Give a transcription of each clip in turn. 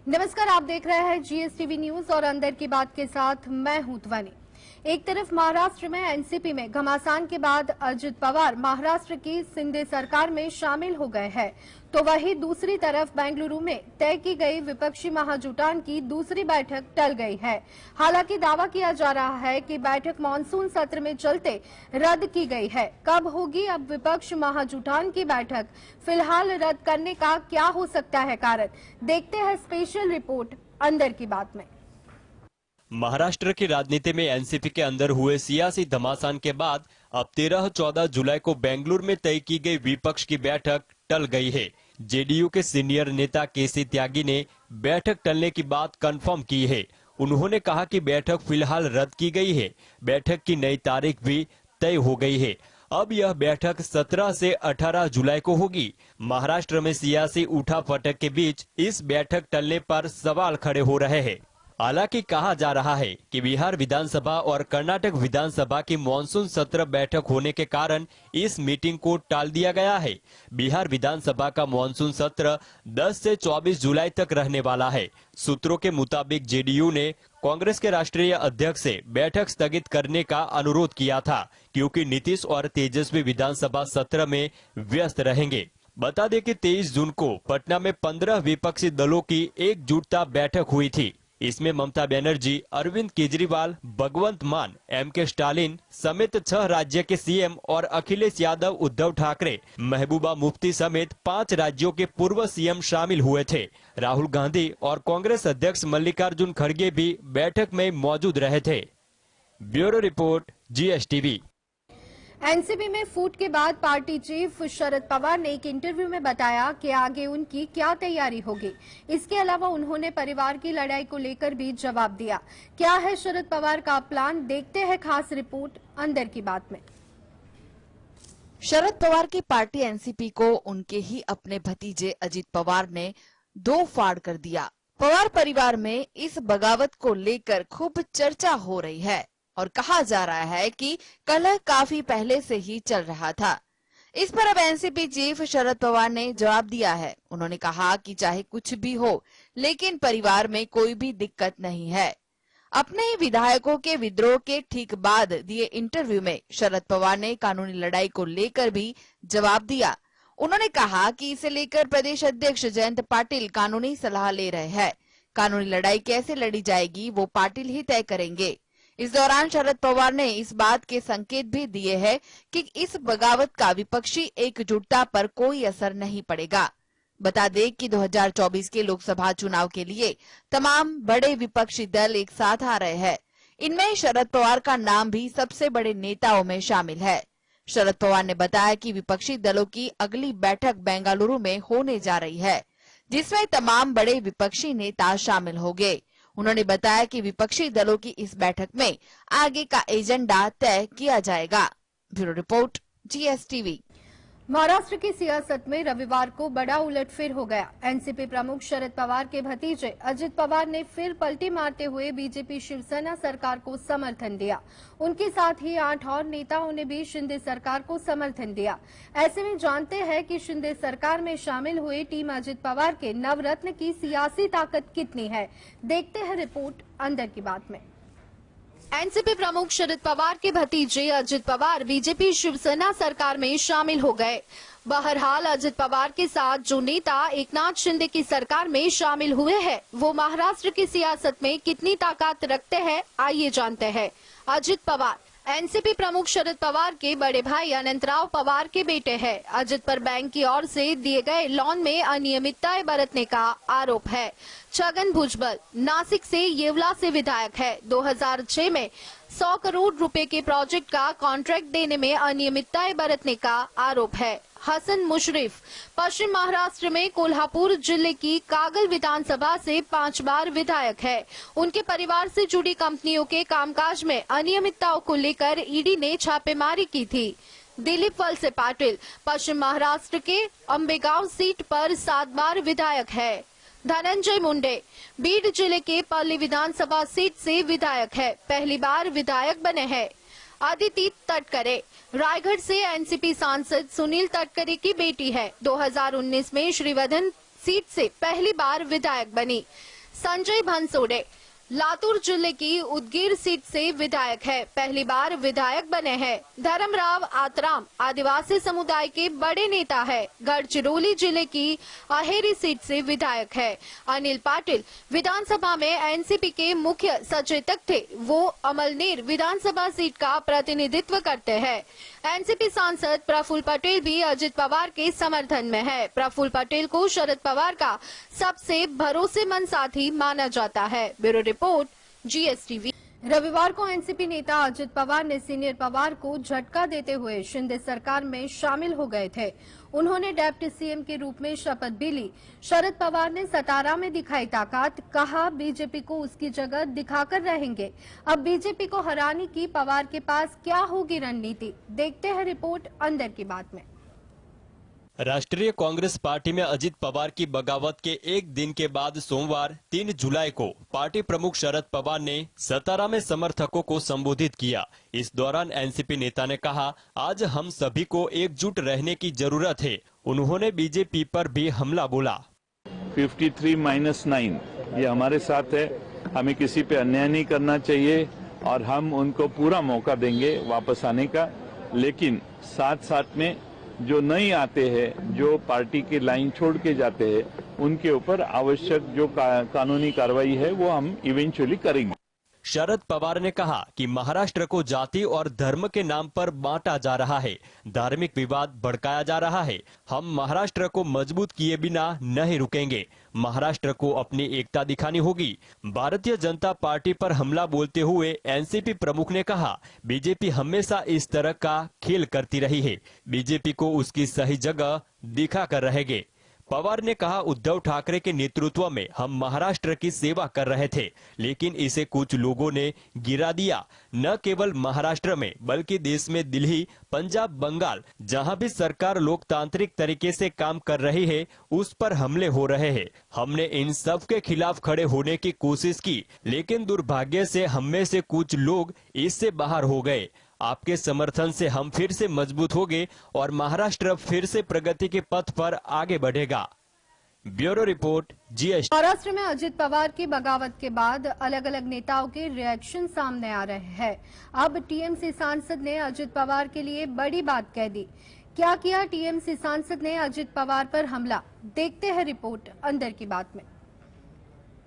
नमस्कार, आप देख रहे हैं जीएसटीवी न्यूज और अंदर की बात के साथ मैं हूं ध्वनि। एक तरफ महाराष्ट्र में एनसीपी में घमासान के बाद अजित पवार महाराष्ट्र की शिंदे सरकार में शामिल हो गए हैं, तो वहीं दूसरी तरफ बेंगलुरु में तय की गई विपक्षी महाजुटान की दूसरी बैठक टल गई है। हालांकि दावा किया जा रहा है कि बैठक मानसून सत्र में चलते रद्द की गई है। कब होगी अब विपक्ष महाजुटान की बैठक? फिलहाल रद्द करने का क्या हो सकता है कारण? देखते हैं स्पेशल रिपोर्ट अंदर की बात में। महाराष्ट्र की राजनीति में एनसीपी के अंदर हुए सियासी घमासान के बाद अब 13-14 जुलाई को बेंगलुरु में तय की गई विपक्ष की बैठक टल गई है। जेडीयू के सीनियर नेता केसी त्यागी ने बैठक टलने की बात कंफर्म की है। उन्होंने कहा कि बैठक फिलहाल रद्द की गई है। बैठक की नई तारीख भी तय हो गई है। अब यह बैठक 17 से 18 जुलाई को होगी। महाराष्ट्र में सियासी उठापटक के बीच इस बैठक टलने पर सवाल खड़े हो रहे हैं। हालांकि कहा जा रहा है कि बिहार विधानसभा और कर्नाटक विधानसभा की मॉनसून सत्र बैठक होने के कारण इस मीटिंग को टाल दिया गया है। बिहार विधानसभा का मॉनसून सत्र 10 से 24 जुलाई तक रहने वाला है। सूत्रों के मुताबिक जेडीयू ने कांग्रेस के राष्ट्रीय अध्यक्ष से बैठक स्थगित करने का अनुरोध किया था, क्योंकि नीतीश और तेजस्वी विधानसभा सत्र में व्यस्त रहेंगे। बता दें कि 23 जून को पटना में 15 विपक्षी दलों की एकजुटता बैठक हुई थी। इसमें ममता बनर्जी, अरविंद केजरीवाल, भगवंत मान, एमके स्टालिन समेत 6 राज्य के सीएम और अखिलेश यादव, उद्धव ठाकरे, महबूबा मुफ्ती समेत 5 राज्यों के पूर्व सीएम शामिल हुए थे। राहुल गांधी और कांग्रेस अध्यक्ष मल्लिकार्जुन खड़गे भी बैठक में मौजूद रहे थे। Bureau report, GSTV. एनसीपी में फूट के बाद पार्टी चीफ शरद पवार ने एक इंटरव्यू में बताया कि आगे उनकी क्या तैयारी होगी। इसके अलावा उन्होंने परिवार की लड़ाई को लेकर भी जवाब दिया। क्या है शरद पवार का प्लान? देखते हैं खास रिपोर्ट अंदर की बात में। शरद पवार की पार्टी एनसीपी को उनके ही अपने भतीजे अजित पवार ने दो फाड़ कर दिया। पवार परिवार में इस बगावत को लेकर खूब चर्चा हो रही है और कहा जा रहा है कि कलह काफी पहले से ही चल रहा था। इस पर अब एनसीपी चीफ शरद पवार ने जवाब दिया है। उन्होंने कहा कि चाहे कुछ भी हो, लेकिन परिवार में कोई भी दिक्कत नहीं है। अपने ही विधायकों के विद्रोह के ठीक बाद दिए इंटरव्यू में शरद पवार ने कानूनी लड़ाई को लेकर भी जवाब दिया। उन्होंने कहा कि इसे लेकर प्रदेश अध्यक्ष जयंत पाटिल कानूनी सलाह ले रहे हैं। कानूनी लड़ाई कैसे लड़ी जाएगी वो पाटिल ही तय करेंगे। इस दौरान शरद पवार ने इस बात के संकेत भी दिए हैं कि इस बगावत का विपक्षी एकजुटता पर कोई असर नहीं पड़ेगा। बता दें कि 2024 के लोकसभा चुनाव के लिए तमाम बड़े विपक्षी दल एक साथ आ रहे हैं। इनमें शरद पवार का नाम भी सबसे बड़े नेताओं में शामिल है। शरद पवार ने बताया कि विपक्षी दलों की अगली बैठक बेंगलुरु में होने जा रही है, जिसमें तमाम बड़े विपक्षी नेता शामिल होंगे। उन्होंने बताया कि विपक्षी दलों की इस बैठक में आगे का एजेंडा तय किया जाएगा। Bureau report, GSTV. महाराष्ट्र की सियासत में रविवार को बड़ा उलटफेर हो गया। एनसीपी प्रमुख शरद पवार के भतीजे अजित पवार ने फिर पलटी मारते हुए बीजेपी शिवसेना सरकार को समर्थन दिया। उनके साथ ही 8 और नेताओं ने भी शिंदे सरकार को समर्थन दिया। ऐसे में जानते हैं कि शिंदे सरकार में शामिल हुए टीम अजित पवार के नवरत्न की सियासी ताकत कितनी है। देखते हैं रिपोर्ट अंदर की बात में। एनसीपी प्रमुख शरद पवार के भतीजे अजित पवार बीजेपी शिवसेना सरकार में शामिल हो गए। बहरहाल अजित पवार के साथ जो नेता एकनाथ शिंदे की सरकार में शामिल हुए हैं, वो महाराष्ट्र की सियासत में कितनी ताकत रखते हैं, आइए जानते हैं। अजित पवार एनसीपी प्रमुख शरद पवार के बड़े भाई अनंतराव पवार के बेटे हैं। अजित पर बैंक की ओर से दिए गए लोन में अनियमितताएं बरतने का आरोप है। छगन भुजबल नासिक से येवला से विधायक है। 2006 में 100 करोड़ रुपए के प्रोजेक्ट का कॉन्ट्रैक्ट देने में अनियमितताएं बरतने का आरोप है। हसन मुशर्रफ पश्चिम महाराष्ट्र में कोल्हापुर जिले की कागल विधानसभा से 5 बार विधायक है। उनके परिवार से जुड़ी कंपनियों के कामकाज में अनियमितताओं को लेकर ईडी ने छापेमारी की थी। दिलीप वलसे पाटिल पश्चिम महाराष्ट्र के अंबेगांव सीट पर 7 बार विधायक है। धनंजय मुंडे बीड जिले के पल्ली विधानसभा सीट से विधायक है, पहली बार विधायक बने हैं। अदिति तटकरे रायगढ़ से एनसीपी सांसद सुनील तटकरे की बेटी है। 2019 में श्रीवर्धन सीट से पहली बार विधायक बनी। संजय भनसोडे लातूर जिले की उदगीर सीट से विधायक है, पहली बार विधायक बने हैं। धर्मराव आतराम आदिवासी समुदाय के बड़े नेता है, गढ़चिरौली जिले की अहेरी सीट से विधायक है। अनिल पाटिल विधानसभा में एनसीपी के मुख्य सचेतक थे, वो अमलनेर विधानसभा सीट का प्रतिनिधित्व करते हैं। एनसीपी सांसद प्रफुल्ल पटेल भी अजित पवार के समर्थन में है। प्रफुल्ल पटेल को शरद पवार का सबसे भरोसेमंद साथी माना जाता है। Bureau report, GSTV। रविवार को एनसीपी नेता अजित पवार ने सीनियर पवार को झटका देते हुए शिंदे सरकार में शामिल हो गए थे। उन्होंने डिप्टी सीएम के रूप में शपथ भी ली। शरद पवार ने सतारा में दिखाई ताकत, कहा बीजेपी को उसकी जगह दिखाकर रहेंगे। अब बीजेपी को हराने की पवार के पास क्या होगी रणनीति, देखते हैं रिपोर्ट अंदर की बात में। राष्ट्रीय कांग्रेस पार्टी में अजित पवार की बगावत के एक दिन के बाद सोमवार 3 जुलाई को पार्टी प्रमुख शरद पवार ने सतारा में समर्थकों को संबोधित किया। इस दौरान एनसीपी नेता ने कहा, आज हम सभी को एकजुट रहने की जरूरत है। उन्होंने बीजेपी पर भी हमला बोला। 53-9 ये हमारे साथ है, हमें किसी पे अन्याय नहीं करना चाहिए और हम उनको पूरा मौका देंगे वापस आने का। लेकिन साथ साथ में जो नहीं आते हैं, जो पार्टी की लाइन छोड़ के जाते हैं, उनके ऊपर आवश्यक जो कानूनी कार्रवाई है वो हम इवेंचुअली करेंगे। शरद पवार ने कहा कि महाराष्ट्र को जाति और धर्म के नाम पर बांटा जा रहा है, धार्मिक विवाद भड़काया जा रहा है। हम महाराष्ट्र को मजबूत किए बिना नहीं रुकेंगे। महाराष्ट्र को अपनी एकता दिखानी होगी। भारतीय जनता पार्टी पर हमला बोलते हुए एनसीपी प्रमुख ने कहा, बीजेपी हमेशा इस तरह का खेल करती रही है, बीजेपी को उसकी सही जगह दिखाकर रहेंगे। पवार ने कहा, उद्धव ठाकरे के नेतृत्व में हम महाराष्ट्र की सेवा कर रहे थे, लेकिन इसे कुछ लोगों ने गिरा दिया। न केवल महाराष्ट्र में बल्कि देश में दिल्ली, पंजाब, बंगाल, जहां भी सरकार लोकतांत्रिक तरीके से काम कर रही है, उस पर हमले हो रहे हैं। हमने इन सब के खिलाफ खड़े होने की कोशिश की, लेकिन दुर्भाग्य से हम में से कुछ लोग इससे बाहर हो गए। आपके समर्थन से हम फिर से मजबूत होंगे और महाराष्ट्र फिर से प्रगति के पथ पर आगे बढ़ेगा। Bureau report, GST। महाराष्ट्र में अजित पवार की बगावत के बाद अलग अलग नेताओं के रिएक्शन सामने आ रहे हैं। अब टीएमसी सांसद ने अजित पवार के लिए बड़ी बात कह दी। क्या किया टीएमसी सांसद ने अजित पवार पर हमला, देखते हैं रिपोर्ट अंदर की बात में।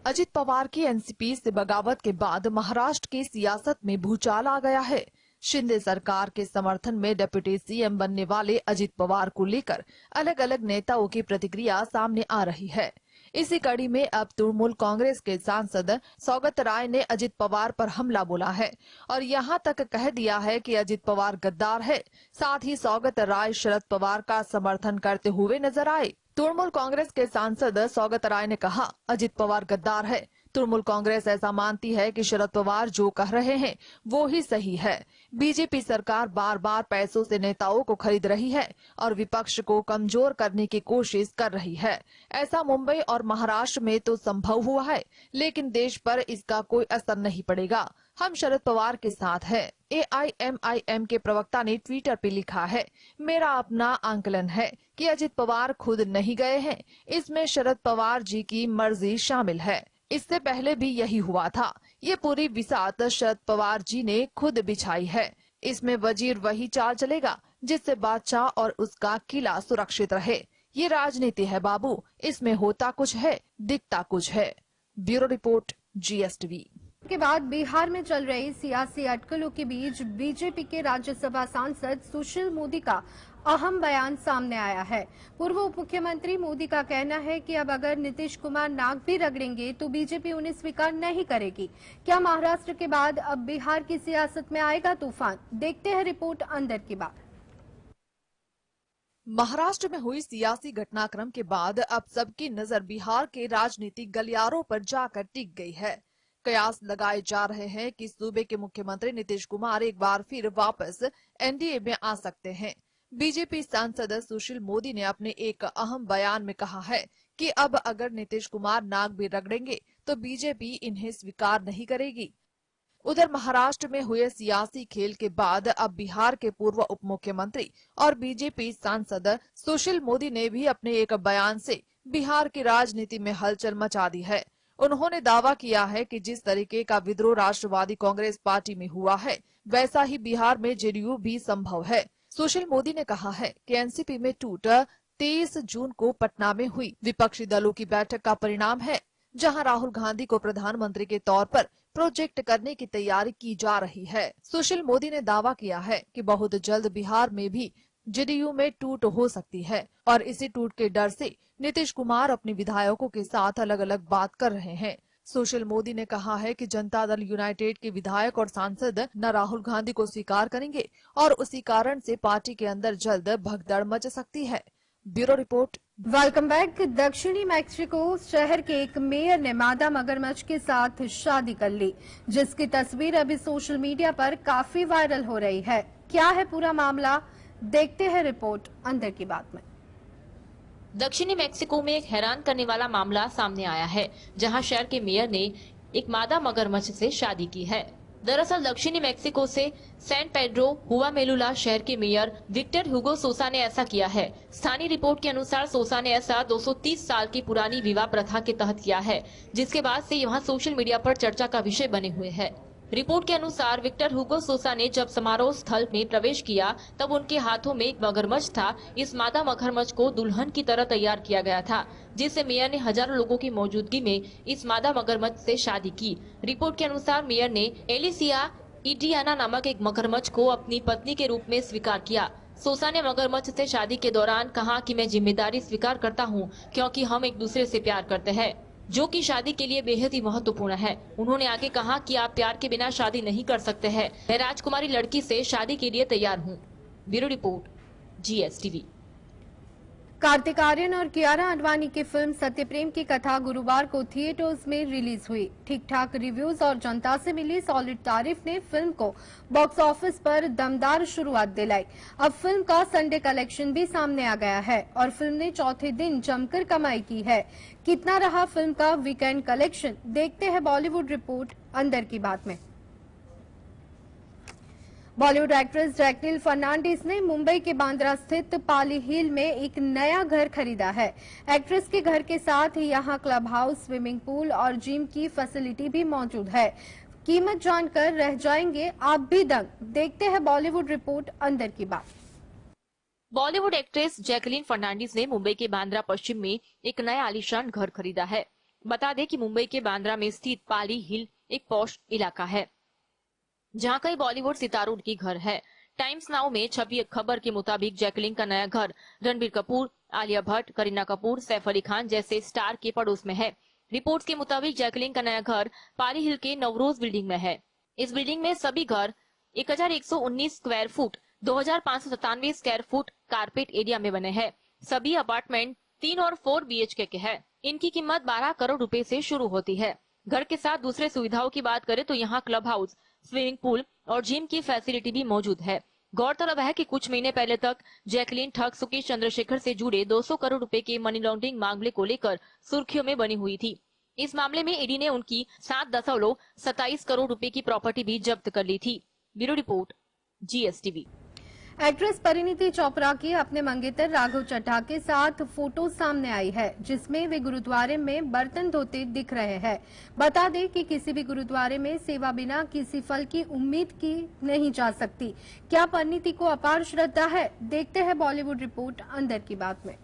अजित पवार की एनसीपी से बगावत के बाद महाराष्ट्र की सियासत में भूचाल आ गया है। शिंदे सरकार के समर्थन में डिप्टी सीएम बनने वाले अजित पवार को लेकर अलग अलग नेताओं की प्रतिक्रिया सामने आ रही है। इसी कड़ी में अब तृणमूल कांग्रेस के सांसद सौगत राय ने अजित पवार पर हमला बोला है और यहां तक कह दिया है कि अजित पवार गद्दार है। साथ ही सौगत राय शरद पवार का समर्थन करते हुए नजर आए। तृणमूल कांग्रेस के सांसद सौगत राय ने कहा, अजित पवार गद्दार है। तृणमूल कांग्रेस ऐसा मानती है कि शरद पवार जो कह रहे हैं वो ही सही है। बीजेपी सरकार बार बार पैसों से नेताओं को खरीद रही है और विपक्ष को कमजोर करने की कोशिश कर रही है। ऐसा मुंबई और महाराष्ट्र में तो संभव हुआ है, लेकिन देश पर इसका कोई असर नहीं पड़ेगा। हम शरद पवार के साथ हैं। AIMIM के प्रवक्ता ने ट्विटर पे लिखा है, मेरा अपना आंकलन है कि अजित पवार खुद नहीं गए हैं, इसमें शरद पवार जी की मर्जी शामिल है। इससे पहले भी यही हुआ था। ये पूरी बिसात शरद पवार जी ने खुद बिछाई है। इसमें वजीर वही चाल चलेगा जिससे बादशाह और उसका किला सुरक्षित रहे। ये राजनीति है बाबू, इसमें होता कुछ है, दिखता कुछ है। Bureau report, GSTV। के बाद बिहार में चल रही सियासी अटकलों के बीच बीजेपी के राज्यसभा सांसद सुशील मोदी का अहम बयान सामने आया है। पूर्व उप मुख्यमंत्री मोदी का कहना है कि अब अगर नीतीश कुमार नाक भी रगड़ेंगे तो बीजेपी उन्हें स्वीकार नहीं करेगी। क्या महाराष्ट्र के बाद अब बिहार की सियासत में आएगा तूफान, देखते हैं रिपोर्ट अंदर की बात। महाराष्ट्र में हुई सियासी घटनाक्रम के बाद अब सबकी नजर बिहार के राजनीतिक गलियारों पर जाकर टिक गई है। कयास लगाए जा रहे हैं कि सूबे के मुख्यमंत्री नीतीश कुमार एक बार फिर वापस एनडीए में आ सकते हैं। बीजेपी सांसद सुशील मोदी ने अपने एक अहम बयान में कहा है कि अब अगर नीतीश कुमार नाक भी रगड़ेंगे तो बीजेपी इन्हें स्वीकार नहीं करेगी। उधर महाराष्ट्र में हुए सियासी खेल के बाद अब बिहार के पूर्व उप मुख्यमंत्री और बीजेपी सांसद सुशील मोदी ने भी अपने एक बयान से बिहार की राजनीति में हलचल मचा दी है। उन्होंने दावा किया है कि जिस तरीके का विद्रोह राष्ट्रवादी कांग्रेस पार्टी में हुआ है, वैसा ही बिहार में जेडीयू भी संभव है। सुशील मोदी ने कहा है कि एनसीपी में टूट 23 जून को पटना में हुई विपक्षी दलों की बैठक का परिणाम है, जहां राहुल गांधी को प्रधानमंत्री के तौर पर प्रोजेक्ट करने की तैयारी की जा रही है। सुशील मोदी ने दावा किया है कि बहुत जल्द बिहार में भी जेडीयू में टूट हो सकती है और इसी टूट के डर से नीतीश कुमार अपने विधायकों के साथ अलग अलग बात कर रहे हैं। सुशील मोदी ने कहा है कि जनता दल यूनाइटेड के विधायक और सांसद न राहुल गांधी को स्वीकार करेंगे और उसी कारण से पार्टी के अंदर जल्द भगदड़ मच सकती है। Bureau report. Welcome back. दक्षिणी मैक्सिको शहर के एक मेयर ने मादा मगरमच्छ के साथ शादी कर ली, जिसकी तस्वीर अभी सोशल मीडिया पर काफी वायरल हो रही है। क्या है पूरा मामला, देखते हैं रिपोर्ट अंदर की बात में। दक्षिणी मैक्सिको में एक हैरान करने वाला मामला सामने आया है, जहां शहर के मेयर ने एक मादा मगरमच्छ से शादी की है। दरअसल दक्षिणी मैक्सिको से सैन पेड्रो हुआमेलुला शहर के मेयर विक्टर हुगो सोसा ने ऐसा किया है। स्थानीय रिपोर्ट के अनुसार सोसा ने ऐसा 230 साल की पुरानी विवाह प्रथा के तहत किया है, जिसके बाद से यहाँ सोशल मीडिया पर चर्चा का विषय बने हुए है। रिपोर्ट के अनुसार विक्टर हुगो सोसा ने जब समारोह स्थल में प्रवेश किया तब उनके हाथों में एक मगरमच्छ था। इस मादा मगरमच्छ को दुल्हन की तरह तैयार किया गया था, जिससे मेयर ने हजारों लोगों की मौजूदगी में इस मादा मगरमच्छ से शादी की। रिपोर्ट के अनुसार मेयर ने एलिसिया इडियाना नामक एक मगरमच्छ को अपनी पत्नी के रूप में स्वीकार किया। सोसा ने मगरमच्छ से शादी के दौरान कहा कि मैं जिम्मेदारी स्वीकार करता हूँ, क्योंकि हम एक दूसरे से प्यार करते हैं, जो कि शादी के लिए बेहद ही महत्वपूर्ण है। उन्होंने आगे कहा कि आप प्यार के बिना शादी नहीं कर सकते हैं। मैं राजकुमारी लड़की से शादी के लिए तैयार हूँ। Bureau report, GSTV। Kartik Aaryan और कियारा आडवाणी की फिल्म सत्यप्रेम की कथा गुरुवार को थिएटर्स में रिलीज हुई। ठीक ठाक रिव्यूज और जनता से मिली सॉलिड तारीफ ने फिल्म को बॉक्स ऑफिस पर दमदार शुरुआत दिलाई। अब फिल्म का संडे कलेक्शन भी सामने आ गया है और फिल्म ने चौथे दिन जमकर कमाई की है। कितना रहा फिल्म का वीकेंड कलेक्शन, देखते हैं बॉलीवुड रिपोर्ट अंदर की बात में। बॉलीवुड एक्ट्रेस जैकलीन फर्नांडिस ने मुंबई के बांद्रा स्थित पाली हिल में एक नया घर खरीदा है। एक्ट्रेस के घर के साथ ही यहां क्लब हाउस, स्विमिंग पूल और जिम की फैसिलिटी भी मौजूद है। कीमत जानकर रह जाएंगे आप भी दंग, देखते हैं बॉलीवुड रिपोर्ट अंदर की बात। बॉलीवुड एक्ट्रेस जैकलीन फर्नांडिस ने मुंबई के बांद्रा पश्चिम में एक नया आलीशान घर खरीदा है। बता दें कि मुंबई के बांद्रा में स्थित पाली हिल एक पॉश इलाका है, जहां कई बॉलीवुड सितारों की घर है। टाइम्स नाउ में छपी एक खबर के मुताबिक जैकलीन का नया घर रणबीर कपूर, आलिया भट्ट, करीना कपूर, सैफ अली खान जैसे स्टार के पड़ोस में है। रिपोर्ट्स के मुताबिक जैकलीन का नया घर पाली हिल के नवरोज बिल्डिंग में है। इस बिल्डिंग में सभी घर 1119 square foot 2597 square foot carpet area में बने हैं। सभी अपार्टमेंट 3 और 4 BHK के हैं। इनकी कीमत 12 करोड़ रुपए से शुरू होती है। घर के साथ दूसरे सुविधाओं की बात करें तो यहाँ क्लब हाउस, स्विमिंग पूल और जिम की फैसिलिटी भी मौजूद है। गौरतलब है कि कुछ महीने पहले तक जैकलीन ठग सुकेश चंद्रशेखर से जुड़े 200 करोड़ रुपए के मनी लॉन्ड्रिंग मामले को लेकर सुर्खियों में बनी हुई थी। इस मामले में ईडी ने उनकी 7.27 करोड़ रुपए की प्रॉपर्टी भी जब्त कर ली थी। Bureau report, GSTV। Actress Parineeti Chopra की अपने मंगेतर राघव चड्ढा के साथ फोटो सामने आई है, जिसमें वे गुरुद्वारे में बर्तन धोते दिख रहे हैं। बता दें कि किसी भी गुरुद्वारे में सेवा बिना किसी फल की उम्मीद की नहीं जा सकती। क्या परिणीति को अपार श्रद्धा है, देखते हैं बॉलीवुड रिपोर्ट अंदर की बात में।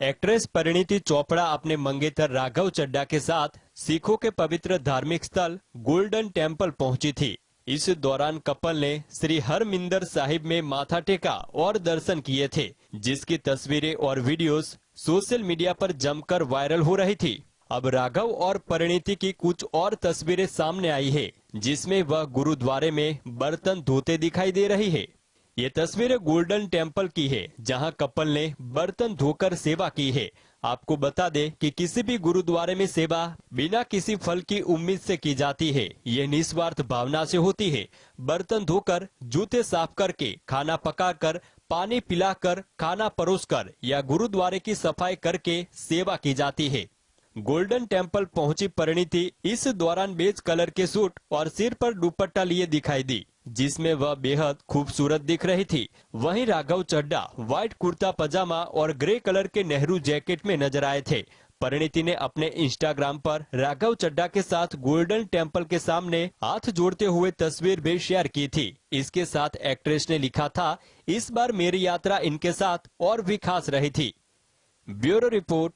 एक्ट्रेस परिणीति चोपड़ा अपने मंगेतर राघव चड्ढा के साथ सिखों के पवित्र धार्मिक स्थल गोल्डन टेम्पल पहुंची थी। इस दौरान कपल ने श्री हरमिंदर साहिब में माथा टेका और दर्शन किए थे, जिसकी तस्वीरें और वीडियोस सोशल मीडिया पर जमकर वायरल हो रही थी। अब राघव और परिणीति की कुछ और तस्वीरें सामने आई है, जिसमें वह गुरुद्वारे में बर्तन धोते दिखाई दे रही है। ये तस्वीरें गोल्डन टेम्पल की है, जहां कपल ने बर्तन धोकर सेवा की है। आपको बता दें कि किसी भी गुरुद्वारे में सेवा बिना किसी फल की उम्मीद से की जाती है। ये निस्वार्थ भावना से होती है। बर्तन धोकर, जूते साफ करके, खाना पकाकर, पानी पिलाकर, खाना परोसकर या गुरुद्वारे की सफाई करके सेवा की जाती है। गोल्डन टेम्पल पहुंची परिणीति इस दौरान बेज कलर के सूट और सिर पर दुपट्टा लिए दिखाई दी, जिसमें वह बेहद खूबसूरत दिख रही थी। वहीं राघव चड्ढा व्हाइट कुर्ता पजामा और ग्रे कलर के नेहरू जैकेट में नजर आए थे। परिणीति ने अपने इंस्टाग्राम पर राघव चड्ढा के साथ गोल्डन टेम्पल के सामने हाथ जोड़ते हुए तस्वीर भी शेयर की थी। इसके साथ एक्ट्रेस ने लिखा था, इस बार मेरी यात्रा इनके साथ और भी खास रही थी। Bureau report,